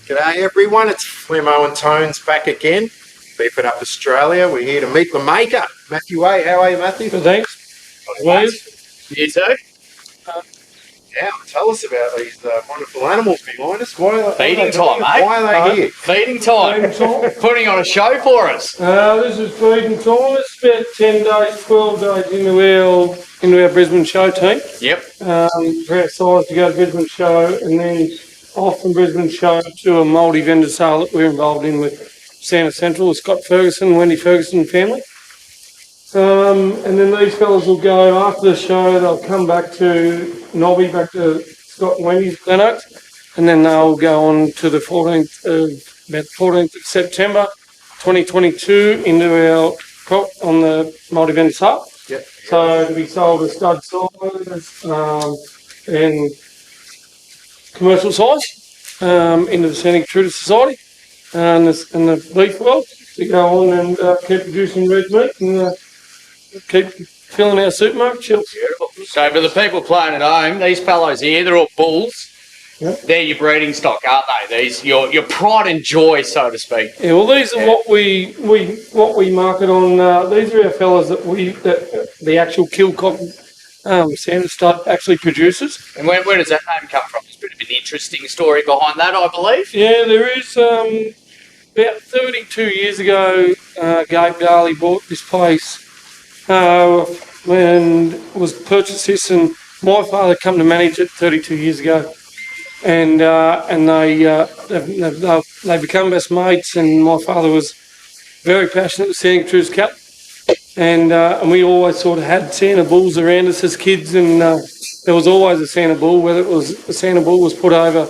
G'day everyone, it's Flemo and Tones back again. Beef It Up Australia. We're here to meet the maker, Matthew A. How are you, Matthew? Good, thanks. You too? Yeah, tell us about these wonderful animals behind us. Feeding time, mate. Why are they here? Feeding time. Putting on a show for us. This is feeding time. It's about 10 days, 12 days into our Brisbane show team. Yep. For our size to go to Brisbane show, and then off from Brisbane show to a multi-vendor sale that we're involved in with Santa Central, with Scott Ferguson, Wendy Ferguson family. And then these fellas will go after the show. They'll come back to Nobby, back to Scott and Wendy's Glen Oaks, and then they'll go on to the 14th of September 2022 into our crop on the multi-vendor sale. Yep. So to be sold as stud size and commercial size into the Santa Truda Society and the beef world to go on and keep producing red meat and keep filling our supermarket shelves. Beautiful. So for the people playing at home, these fellows here, they're all bulls. Yep. They're your breeding stock, aren't they? These your pride and joy, so to speak. Yeah, well, these are what we market on. These are our fellas that the actual Kilcock Santa stud actually produces. And where does that name come from? There's a bit of an interesting story behind that, I believe. Yeah, there is. About 32 years ago, Gabe Darley bought this place and was purchased this, and my father come to manage it 32 years ago, and they become best mates, and my father was very passionate with Santa Cruz cattle, and we always sort of had Santa bulls around us as kids, and there was always a Santa bull, whether it was a Santa bull was put over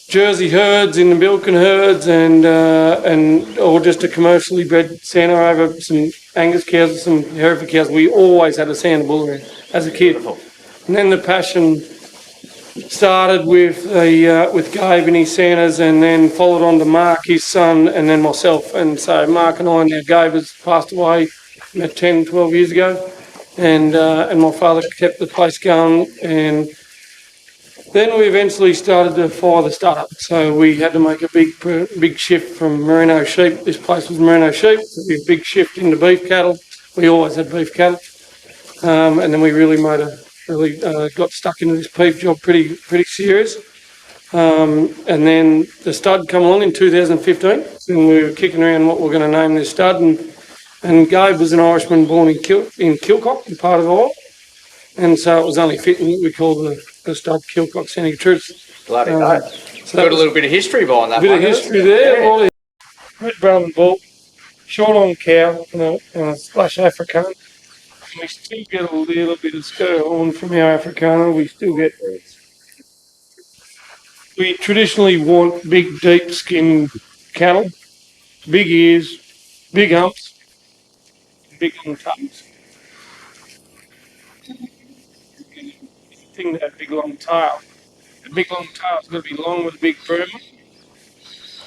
Jersey herds in the Bilkin herds, and or just a commercially bred Santa over some Angus cows or some Hereford cows. We always had a Santa bull around as a kid. And then the passion started with Gabe and his Santas, and then followed on to Mark, his son, and then myself. And so Mark and I, now Gabe has passed away about 10, 12 years ago, and my father kept the place going, and then we eventually started to fire the startup. So we had to make a big shift from merino sheep. This place was merino sheep. So we had a big shift into beef cattle. We always had beef cattle, and then we really got stuck into this beef job pretty serious. And then the stud come along in 2015, and we were kicking around what we're going to name this stud. And Gabe was an Irishman born in Kilcock, in part of Ireland. And so it was only fitting that we called the stud Kilcock Santa Cruz. Bloody hell. So got a little bit of history behind that. A bit of history there. Yeah. Well, red Brahman bull, short on cow, and a splash Africana. And we still get a little bit of skirt horn from our Africana. We still get. We traditionally want big, deep skin cattle, big ears, big humps, big long tongues. Thing to have big long tail. The big long tail's got to be long with a big boom.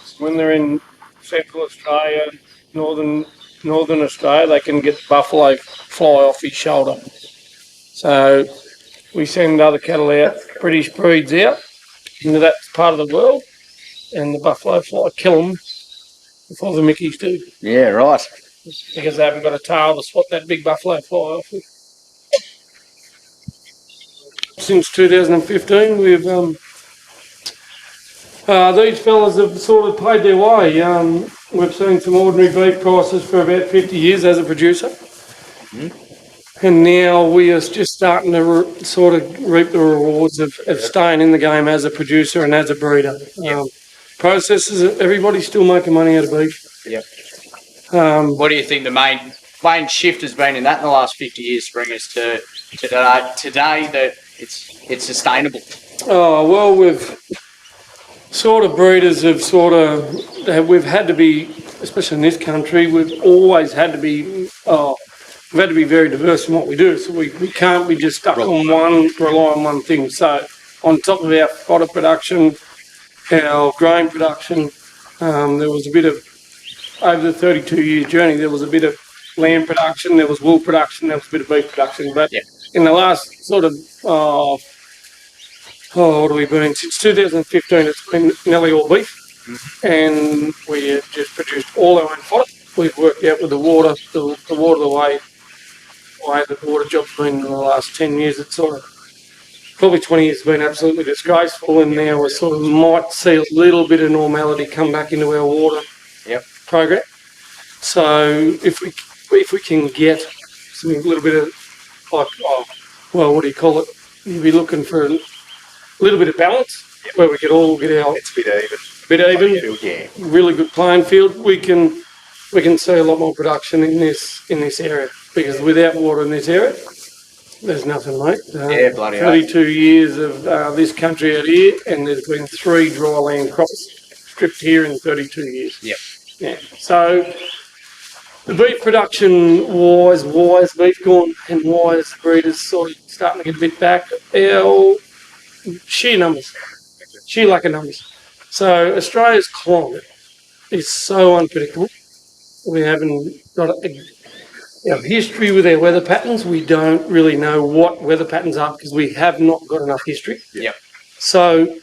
So when they're in Central Australia, Northern Australia, they can get buffalo fly off his shoulder. So we send other cattle out, British breeds out into that part of the world, and the buffalo fly kill them before the Mickeys do. Yeah, right. Because they haven't got a tail to swat that big buffalo fly off with. Since 2015, we've these fellas have sort of paid their way. We've seen some ordinary beef prices for about 50 years as a producer, and now we are just starting to sort of reap the rewards of staying in the game as a producer and as a breeder. Processors, everybody's still making money out of beef. Yep. What do you think the main shift has been in that in the last 50 years to bring us to today that it's sustainable? Oh, well, we've sort of breeders have we've had to be, especially in this country, we've always had to be, we've had to be very diverse in what we do. So we can't be just stuck on rely on one thing. So on top of our fodder production, our grain production, there was a bit of, over the 32-year journey, there was a bit of lamb production, there was wool production, there was a bit of beef production. But in the last sort of, what have we been? Since 2015, it's been nearly all beef. and we have just produced all our own fodder. We've worked out with the water, the way the water job's been in the last 10 years. It's sort of probably 20 years been absolutely disgraceful, and now we sort of might see a little bit of normality come back into our water program. So if we can get some little bit of what do you call it? You'd be looking for a little bit of balance where we could all get our It's a bit even. Yeah. really good playing field. We can see a lot more production in this area, because without water in this area, there's nothing, mate. Bloody hell. 32 years of this country out here, and there's been 3 dry land crops stripped here in 32 years. Yep. Yeah. So the beef production wise beef gone, and wise breeders sort of starting to get a bit back. Our sheer lack of numbers. So Australia's climate is so unpredictable. We haven't got our history with our weather patterns. We don't really know what weather patterns are because we have not got enough history. Yep. So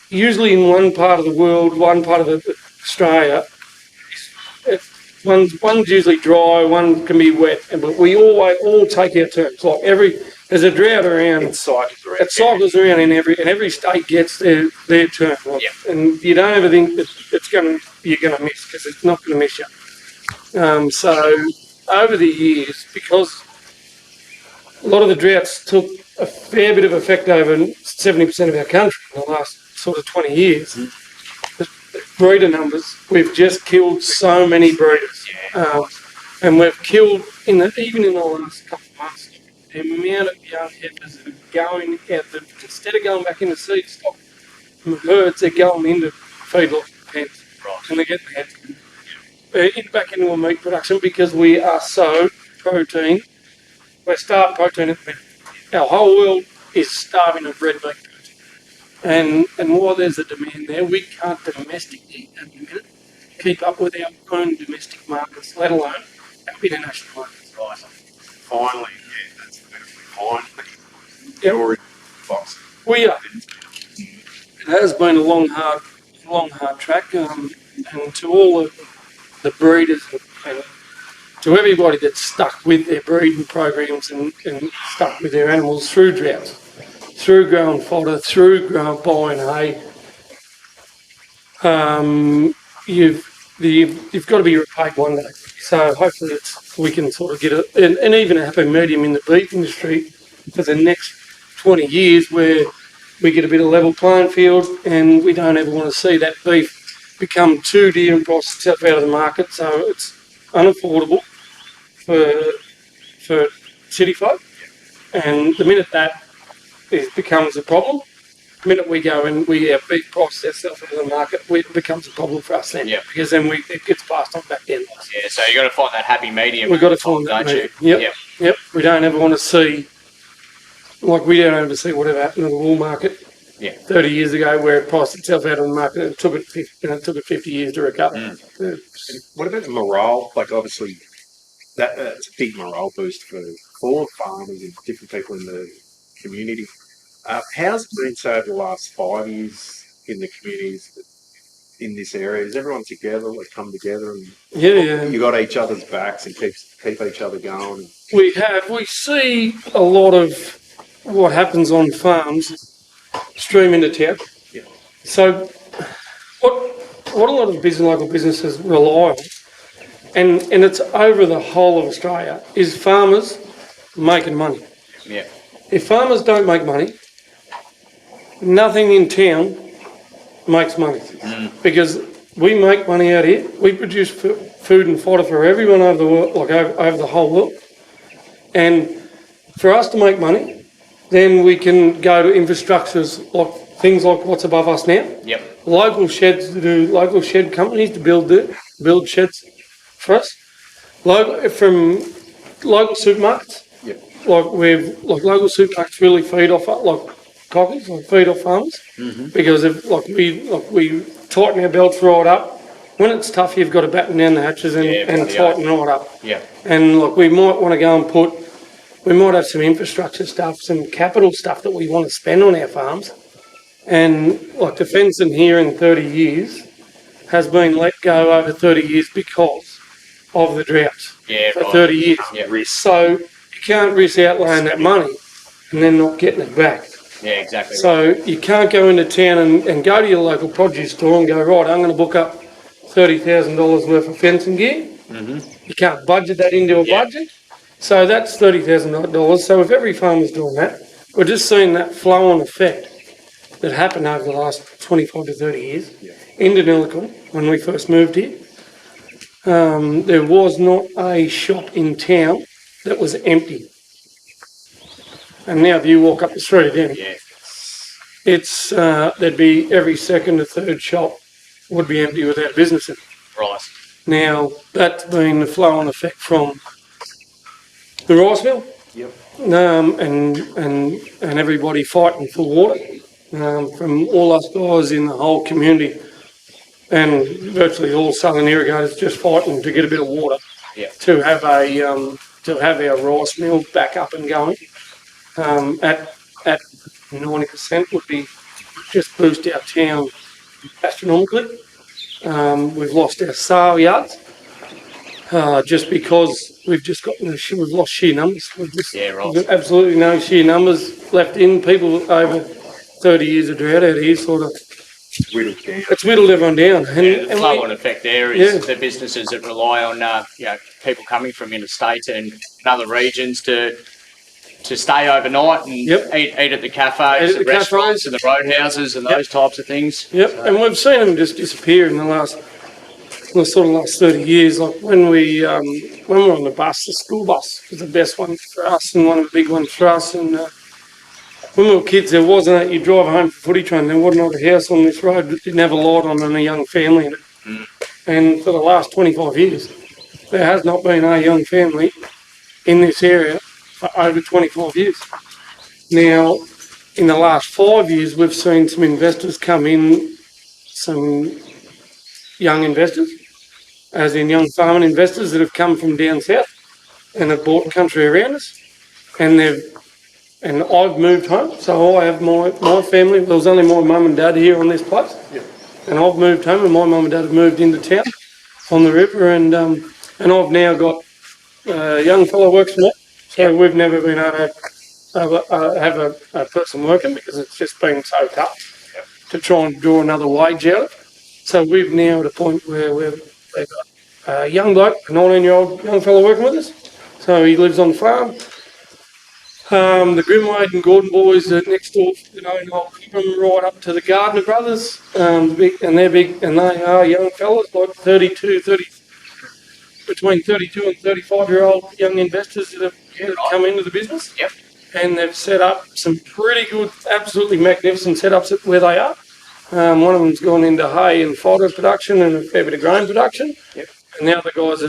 usually in one part of the world, one part of Australia, one's usually dry, one can be wet, but we all take our turns. Like there's a drought around. It cycles around in every state gets their turn. Like, and you don't ever think that you're gonna miss, because it's not gonna miss you. So over the years, because a lot of the droughts took a fair bit of effect over 70% of our country in the last sort of 20 years, the breeder numbers, we've just killed so many breeders. And we've killed, even in the last couple of months, the amount of young heifers that are going out, instead of going back into seed stock herds, they're going into feedlot pens. Right. And they're getting their heads back into a meat production, because we are so protein. We're starved protein at the minute. Our whole world is starving of red meat protein. And while there's a demand there, we can't domestically at the minute keep up with our own domestic markets, let alone our international markets. Right. Finally, that's the benefit. Finally. Yep. You're box. We are. It has been a long, hard track, and to all the breeders and to everybody that's stuck with their breeding programs and stuck with their animals through droughts, through growing fodder, through buying hay, you've got to be repaid one day. So hopefully we can sort of get and even a happy medium in the beef industry for the next 20 years, where we get a bit of level playing field, and we don't ever want to see that beef become too dear and price itself out of the market, so it's unaffordable for city folk. And the minute that becomes a problem, the minute we go and our beef prices ourselves out of the market, it becomes a problem for us then. Because then it gets passed on back down. Yeah, so you've got to find that happy medium. We've got to find that medium. Yep. We don't ever want to see, we don't ever see whatever happened in the wool market 30 years ago, where it priced itself out of the market, and it took it 50 years to recover. What about the morale? Obviously, that's a big morale boost for farmers and different people in the community. How's it been, say, over the last 5 years in the communities in this area? Is everyone together, come together, and you got each other's backs and keep each other going? We see a lot of what happens on farms stream into town. Yeah. So what a lot of local businesses rely on, and it's over the whole of Australia, is farmers making money. Yeah. If farmers don't make money, nothing in town makes money. Because we make money out here. We produce food and fodder for everyone over the world, over the whole world. And for us to make money, then we can go to infrastructures things like what's above us now. Yep. Local shed companies to build sheds for us. From local supermarkets. Yep. Local supermarkets really feed off cockies, feed off farmers. Because if we tighten our belts right up, when it's tough, you've got to batten down the hatches and tighten right up. Yeah. And we might want to go and we might have some infrastructure stuff, some capital stuff that we want to spend on our farms. And like the fencing here in 30 years has been let go over 30 years because of the drought for 30 years. Yeah. So you can't risk outlaying that money and then not getting it back. Yeah, exactly. So you can't go into town and go to your local produce store and go, right, I'm going to book up $30,000 worth of fencing gear. You can't budget that into a budget. So that's $30,000. So if every farmer's doing that, we're just seeing that flow-on effect that happened over the last 25 to 30 years in Deniliquin when we first moved here. There was not a shop in town that was empty. And now if you walk up the street again, it's there'd be every second or third shop would be empty without business in it. Right. Now, that's been the flow-on effect from the rice mill. Yep. And everybody fighting for water, from all us guys in the whole community, and virtually all southern irrigators just fighting to get a bit of water to have our rice mill back up and going. At 90% would be just boost our town astronomically. We've lost our sale yards. Just because we've lost sheer numbers. We've got absolutely no sheer numbers left in. People over 30 years of drought out here sort of it's whittled everyone down. And the flow-on effect there is the businesses that rely on people coming from interstate and other regions to stay overnight and eat at the cafes, the restaurants and the roadhouses and those types of things. Yep, so. And we've seen them just disappear in the last 30 years. Like when we were on the bus, the school bus was the best one for us and one of the big ones for us. And when we were kids, there wasn't that you drive home for footy train. There wasn't a house on this road that didn't have a light on and a young family in it. And for the last 25 years, there has not been a young family in this area for over 25 years. Now, in the last 5 years, we've seen some investors come in, some young investors, as in young farming investors that have come from down south and have bought country around us. And I've moved home, so I have my family. There was only my mum and dad here on this place. And I've moved home, and my mum and dad have moved into town on the river. And I've now got a young fellow works for me. So we've never been able to have a person working because it's just been so tough to try and draw another wage out of it. So we've now at a point where we've got a young bloke, a 19-year-old young fellow working with us. So he lives on the farm. The Grimwade and Gordon boys are next door, and I'll keep them right up to the Gardner brothers, and they're big, and they are young fellas, like between 32 and 35-year-old young investors that have come into the business. Yep. And they've set up some pretty good, absolutely magnificent setups at where they are. One of them's gone into hay and fodder production and a fair bit of grain production. Yep. And now the guys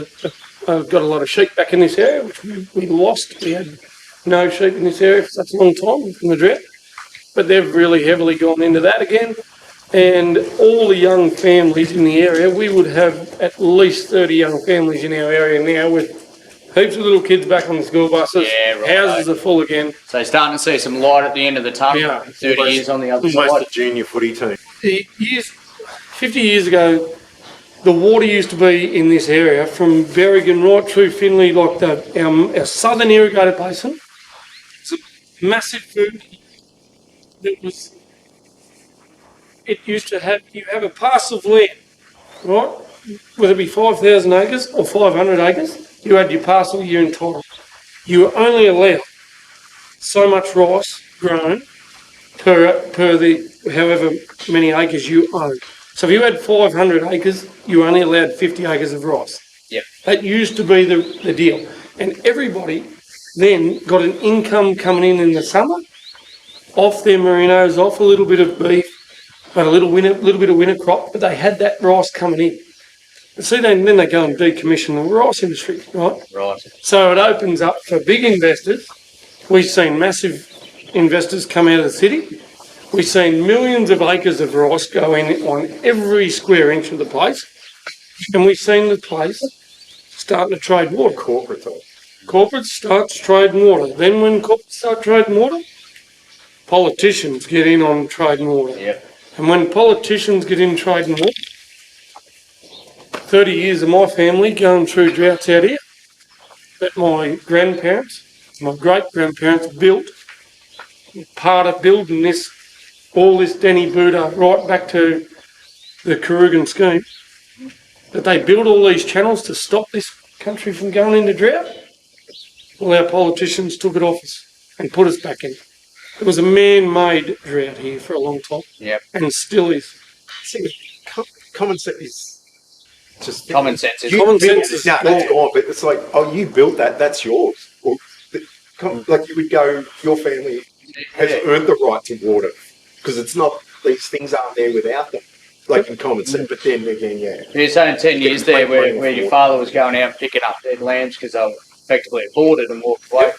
have got a lot of sheep back in this area, which we lost. We had no sheep in this area for such a long time from the drought. But they've really heavily gone into that again. And all the young families in the area, we would have at least 30 young families in our area now with heaps of little kids back on the school buses. Houses are full again. So starting to see some light at the end of the tunnel. 30 years on the other side. Almost a junior footy team. 50 years ago, the water used to be in this area from Berrigan right through Finley, like our southern irrigated basin. It's a massive food that was. It used to have, you have a parcel of land, right? Whether it be 5,000 acres or 500 acres, you had your parcel, you're entitled. You were only allowed so much rice grown per the however many acres you owned. So if you had 500 acres, you were only allowed 50 acres of rice. Yep. That used to be the deal. And everybody then got an income coming in the summer, off their merinos, off a little bit of beef, but a little bit of winter crop, but they had that rice coming in. And see, then they go and decommission the rice industry, right? Right. So it opens up for big investors. We've seen massive investors come out of the city. We've seen millions of acres of rice go in on every square inch of the place. And we've seen the place starting to trade water. Corporates start trading water. Then when corporates start trading water, politicians get in on trade and water. Yep. And when politicians get in trade and water, 30 years of my family going through droughts out here that my grandparents, my great-grandparents built, part of building this, all this Denny Buddha right back to the Karugan scheme, that they built all these channels to stop this country from going into drought. Well, our politicians took it off us and put us back in. It was a man-made drought here for a long time. Yep. And still is. Common sense is just Common sense is Common sense is that's gone. But it's like, oh, you built that. That's yours. Well, like you would go, your family has earned the right to water because it's not, these things aren't there without them. Like in common sense, but then again, yeah. You're saying 10 years there where your father was going out and picking up dead lambs because they were effectively aborted and walked away.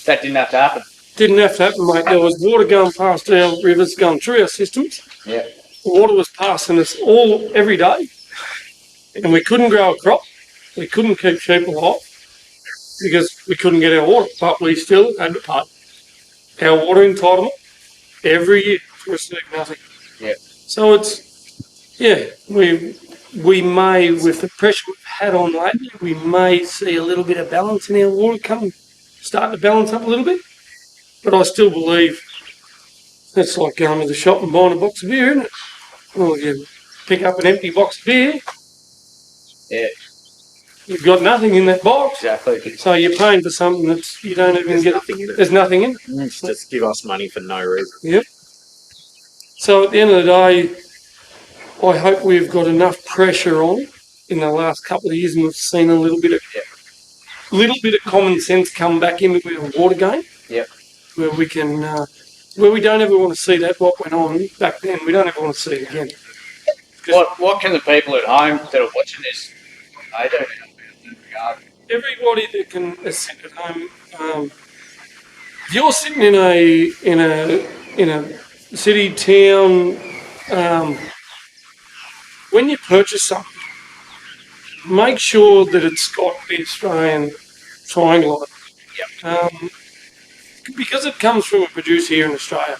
That didn't have to happen. Didn't have to happen, mate. There was water going past our rivers, going through our systems. Yeah. Water was passing us all every day. And we couldn't grow a crop. We couldn't keep sheep alive because we couldn't get our water. But we still had to pay our water entitlement every year to receive nothing. Yeah. So it's, yeah, we may, with the pressure we've had on lately, we may see a little bit of balance in our water start to balance up a little bit. But I still believe it's like going to the shop and buying a box of beer, isn't it? Well, you pick up an empty box of beer. Yeah. You've got nothing in that box. Exactly. So you're paying for something that you don't even get. Nothing in it. There's nothing in it. It's just give us money for no reason. Yep. So at the end of the day, I hope we've got enough pressure on in the last couple of years, and we've seen a little bit of common sense come back into our water game. Yep. Where we can, where we don't ever want to see that what went on back then. We don't ever want to see it again. What can the people at home that are watching this, they do in regard? Everybody that can sit at home, if you're sitting in a city, town, when you purchase something, make sure that it's got the Australian triangle on it. Because it comes from a producer here in Australia,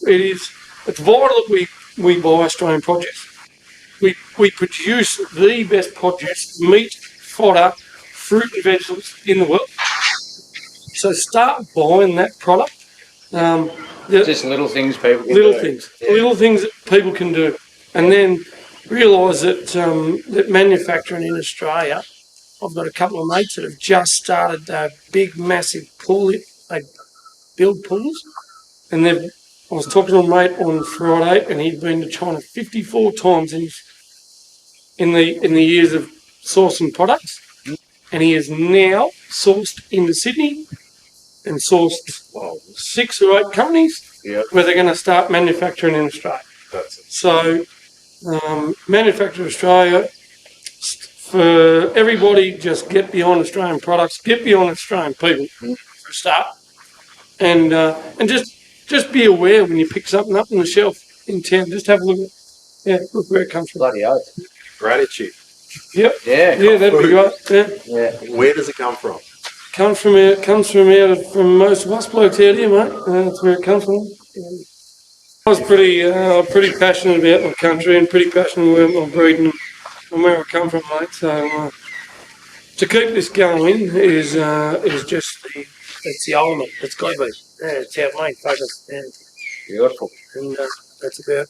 it's vital that we buy Australian produce. We produce the best produce, meat, fodder, fruit and vegetables in the world. So start buying that product. Just little things people can little do. Things. Yeah. Little things that people can do. And then realise that that manufacturing in Australia, I've got a couple of mates that have just started a big, massive pool. They build pools. And I was talking to a mate on Friday, and he'd been to China 54 times in the years of sourcing products, and he is now sourced into Sydney and sourced 6 or 8 companies where they're going to start manufacturing in Australia. So, Manufacture Australia, for everybody, just get behind Australian products, get behind Australian people for a start, and just be aware when you pick something up on the shelf in town. Just have a look look where it comes from. Bloody oath. Gratitude. Yep. Yeah. Yeah, that'd be great. Yeah. Where does it come from? Comes from most of us blokes out here, mate. That's where it comes from. I was pretty passionate about my country and pretty passionate about my breeding and where I come from, mate. So to keep this going is just it's the ultimate. It's got to be. Yeah, it's our main focus. Yeah. Beautiful. And that's about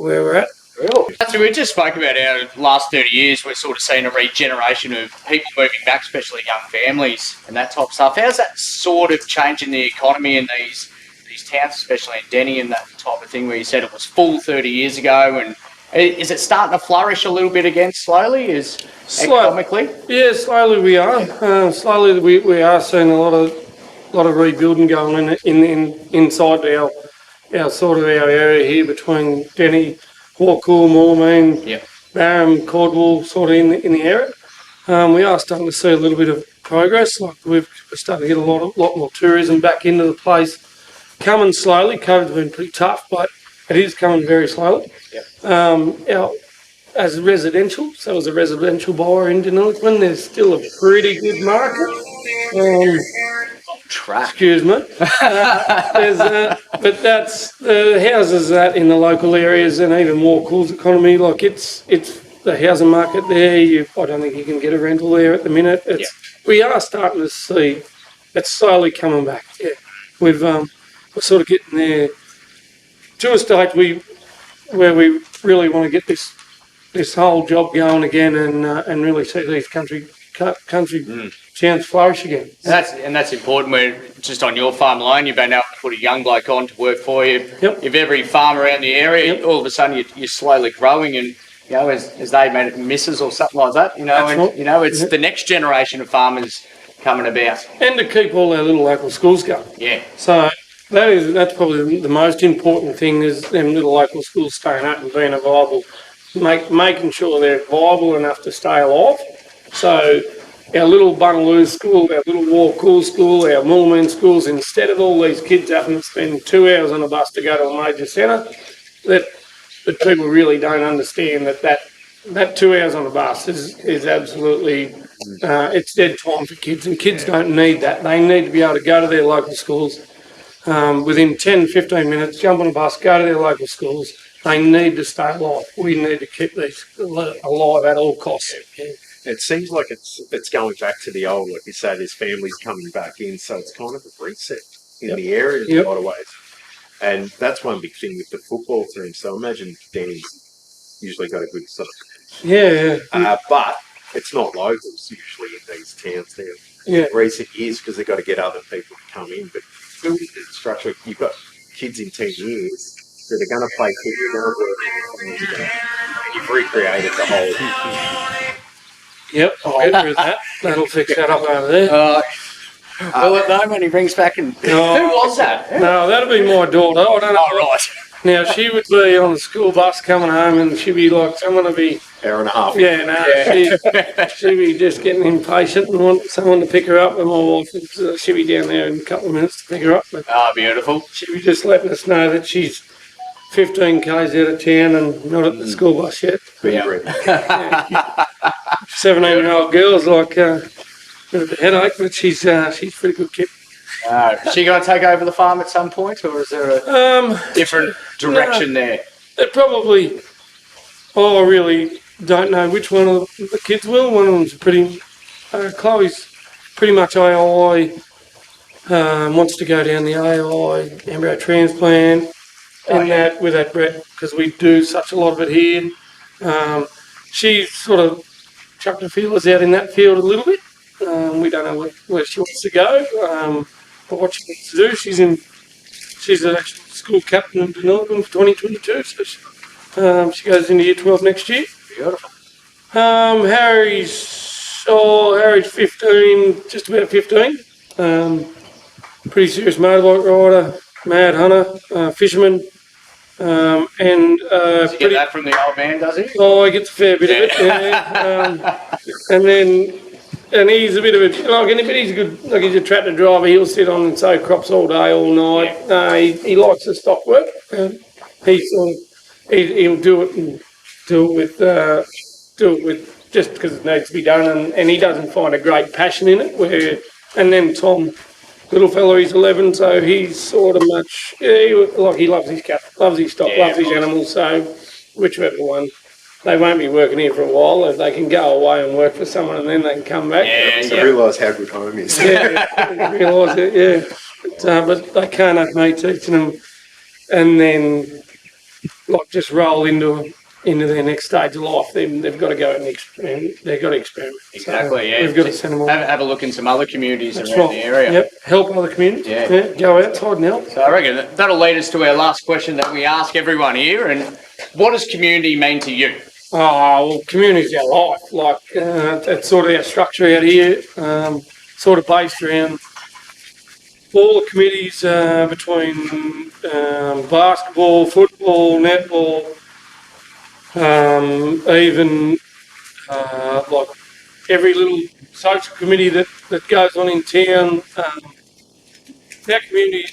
where we're at. Really? So we just spoke about our last 30 years. We're sort of seeing a regeneration of people moving back, especially young families and that type of stuff. How's that sort of changing the economy in these towns, especially in Denny and that type of thing, where you said it was full 30 years ago? And is it starting to flourish a little bit again slowly? Economically? Yeah, slowly we are. Slowly we are seeing a lot of rebuilding going on inside our sort of our area here between Denny, Hawkall, Moorman, Barham, Cordwell, sort of in the area. We are starting to see a little bit of progress. Like we're starting to get a lot more tourism back into the place. Coming slowly. COVID's been pretty tough, but it is coming very slowly. As a residential buyer in Deniliquin, there's still a pretty good market. Track. Excuse me. But that's the houses that in the local areas and even Walkall's economy, like it's the housing market there. I don't think you can get a rental there at the minute. We are starting to see it's slowly coming back. Yeah, we're sort of getting there to a stage where we really want to get this whole job going again and really see these country towns flourish again. And that's important. We're just on your farm alone. You've been able to put a young bloke on to work for you. Yep. If every farm around the area, all of a sudden you're slowly growing, and as they made it misses or something like that, it's the next generation of farmers coming about. And to keep all our little local schools going. Yeah. So that's probably the most important thing is them little local schools staying up and being viable, making sure they're viable enough to stay alive. So our little Bunaloo school, our little Walkall school, our Moolman schools, instead of all these kids having to spend 2 hours on a bus to go to a major centre, that people really don't understand that 2 hours on a bus is absolutely, it's dead time for kids, and kids don't need that. They need to be able to go to their local schools within 10, 15 minutes, jump on a bus, go to their local schools. They need to stay alive. We need to keep these alive at all costs. Yeah. It seems like it's going back to the old, like you say, there's families coming back in, so it's kind of a reset in the area in a lot of ways. And that's one big thing with the football team. So imagine Danny's usually got a good sort of... Yeah. But it's not locals usually in these towns now. In recent years, because they've got to get other people to come in. But building the structure, you've got kids in 10 years that are going to play football, you've recreated the whole... Yep, I'll get rid of that. That'll fix that up over there. Well, at the moment he brings back and... Who was that? No, that'll be my daughter. I don't know. Oh, right. Now, she would be on the school bus coming home and she'd be like, someone to be... Hour and a half. Yeah, no, she'd be just getting impatient and want someone to pick her up. And my wife, she'd be down there in a couple of minutes to pick her up. But beautiful. she'd be just letting us know that she's 15 k's out of town and not at the school bus yet. 17-year-old girl's like a bit of a headache, but she's a pretty good kid. Is she going to take over the farm at some point, or is there a different direction there? It probably. I really don't know which one of the kids will. One of them's pretty. Chloe's pretty much AI. Wants to go down the AI embryo transplant. That with that Brett, because we do such a lot of it here. She's sort of chucked her feelers out in that field a little bit. We don't know where she wants to go, but what she wants to do, she's an actual school captain in Deniliquin for 2022, so she goes into year 12 next year. Beautiful. Harry's 15, just about 15. Pretty serious motorbike rider, mad hunter, fisherman. Does he get that from the old man, does he? Oh, he gets a fair bit of it, yeah. And he's a bit of he's a good, like he's a tractor driver. He'll sit on and sow crops all day, all night. He likes the stock work. He'll do it with just because it needs to be done, and he doesn't find a great passion in it. And then Tom, little fella, he's 11, so he's sort of much, he loves his cattle, loves his stock, loves his animals, so whichever one. They won't be working here for a while. If they can go away and work for someone and then they can come back. Realise how good home is. Realise it, yeah. But they can't have me teaching them and then just roll into their next stage of life. They've got to go and experiment. They've got to experiment. Exactly, yeah. We've got to send them all. Have a look in some other communities around the area. Yep, help other communities. Yeah. Go outside and help. So I reckon that'll lead us to our last question that we ask everyone here. And what does community mean to you? Oh, well, community's our life. That's sort of our structure out here. Sort of based around all the committees between basketball, football, netball, even every little social committee that goes on in town. Without communities,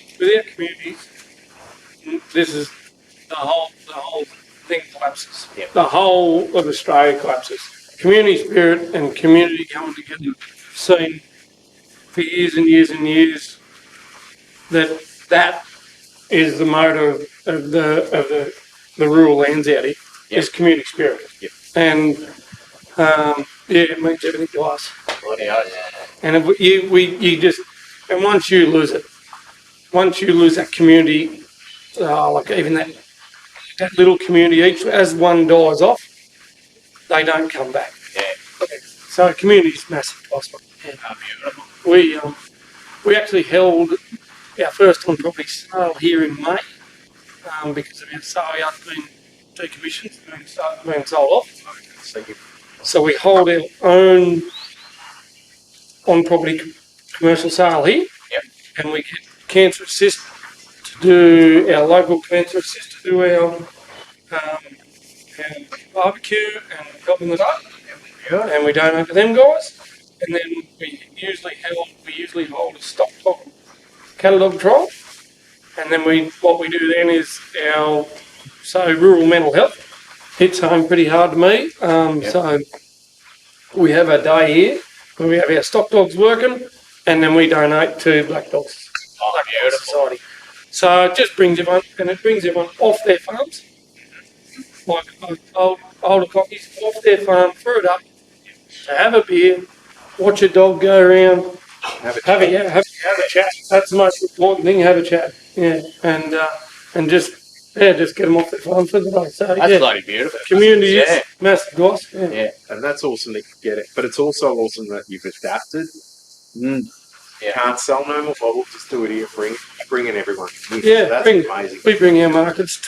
this is the whole thing collapses. Yep. The whole of Australia collapses. Community spirit and community coming together, seen for years and years and years that is the motor of the rural lands out here. Yep. Is community spirit. Yep. And it means everything to us. Bloody oath. And if you just, and once you lose that community, like even that little community, each as one dies off, they don't come back. Yeah. So community is massive to us. Beautiful. We actually held our first on property sale here in May because of our sale yard being decommissioned and being sold off. So we hold our own on property commercial sale here. Yep. And we get Cancer Assist to do our local Cancer Assist to do our barbecue and helping us up. Yeah. And we donate to them guys. And then we usually hold a stock dog cattle dog trial. And then what we do then is rural mental health hits home pretty hard to me. So we have a day here where we have our stock dogs working, and then we donate to Black Dogs Society. So it just brings everyone off their farms, like older cockies, off their farm, through it up, to have a beer, watch a dog go around, have a chat. That's the most important thing. Have a chat, and just get them off their farm for the day. So That's bloody beautiful. Community is massive, guys. Yeah, and that's awesome that you get it. But it's also awesome that you've adapted. Yeah. Can't sell no more bottles, just do it here. Bringing everyone. Yeah, that's amazing. We bring our markets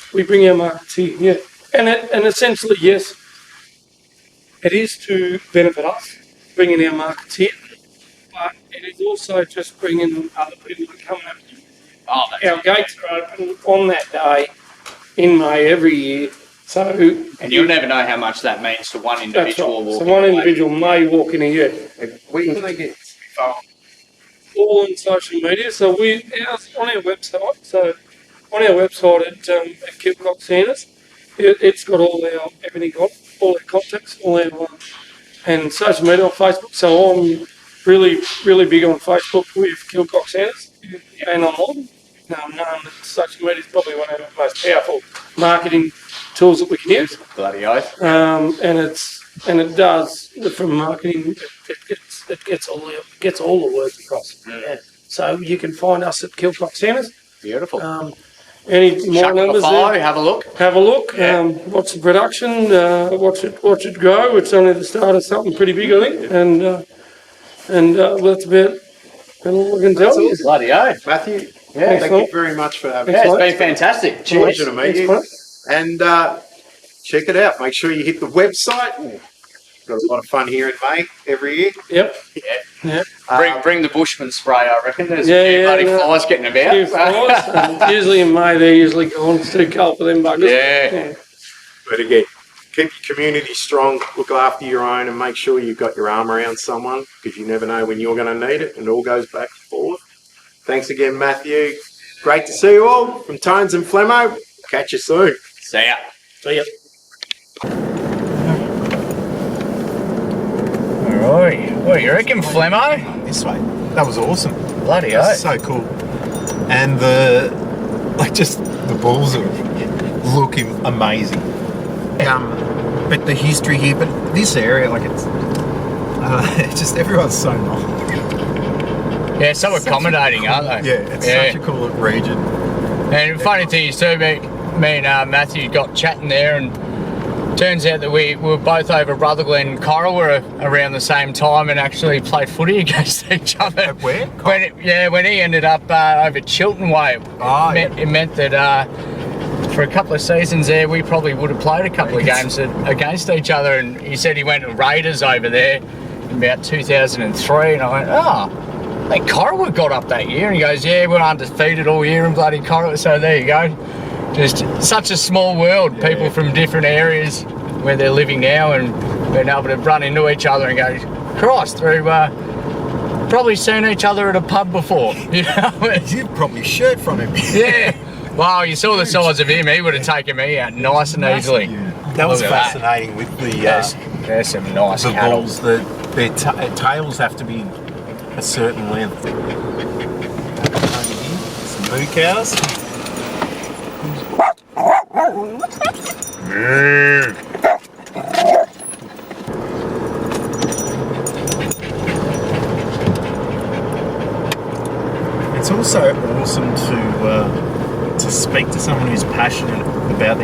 here. Yeah, and essentially, yes, it is to benefit us bringing our markets here, but it is also just bringing other people to come up. Our gates are open on that day in May every year. So, and you'll never know how much that means to one individual. Right. So one individual may walk in a year. Where can they get all on social media. So on our website. So on our website at Kilcock Centres, it's got everything on, all our contacts, all our and social media on Facebook. So I'm really big on Facebook with Kilcock Centres and online. Now I'm known that social media is probably one of the most powerful marketing tools that we can use. Bloody oath. And it does from marketing. It gets all the words across. Yeah. So you can find us at Kilcock Centres. Beautiful. Any more numbers there? Have a look. Have a look. Yeah. Watch the production. Watch it grow. It's only the start of something pretty big, I think. And that's about all I can tell you. Bloody oath. Matthew, thank you very much for having us. It's been fantastic. Pleasure to meet you. And check it out. Make sure you hit the website. Got a lot of fun here in May every year. Yep. Yeah. Bring the Bushman spray, I reckon. There's a few bloody flies getting about. Usually in May they're usually gone. It's too cold for them buggers. Yeah. But again, keep your community strong, look after your own, and make sure you've got your arm around someone, because you never know when you're going to need it, and it all goes back and forth. Thanks again, Matthew. Great to see you all from Tones and Flemo. Catch you soon. See ya. See ya. Alright, what do you reckon, Flemo? This way. That was awesome. Bloody oath. So cool. And the bulls are looking amazing. But the history here, but this area, it's just everyone's so nice. Yeah, so accommodating, aren't they? Yeah, it's such a cool region. And funny thing is too, me and Matthew got chatting there, and turns out that we were both over Rutherglen and Coral were around the same time and actually played footy against each other. Where? When he ended up over Chiltern Way. It meant that for a couple of seasons there, we probably would have played a couple of games against each other. And he said he went to Raiders over there in about 2003, and I went, I think Coral got up that year. And he goes, yeah, we're undefeated all year in bloody Coral. So there you go. Just such a small world, people from different areas where they're living now, and being able to run into each other and go, Christ, through probably seen each other at a pub before, you know. You've probably shirt from him. Yeah. Well, you saw the size of him, he would have taken me out nice and easily. That was fascinating with the there's some nice cattle. Bulls, their tails have to be a certain length. moo cows. It's also awesome to speak to someone who's passionate about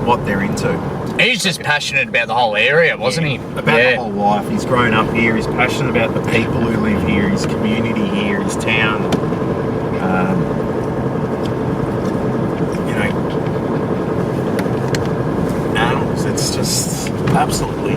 what they're into. He's just passionate about the whole area, wasn't he? About the whole life. He's grown up here. He's passionate about the people who live here, his community here, his town. You know, animals. It's just absolutely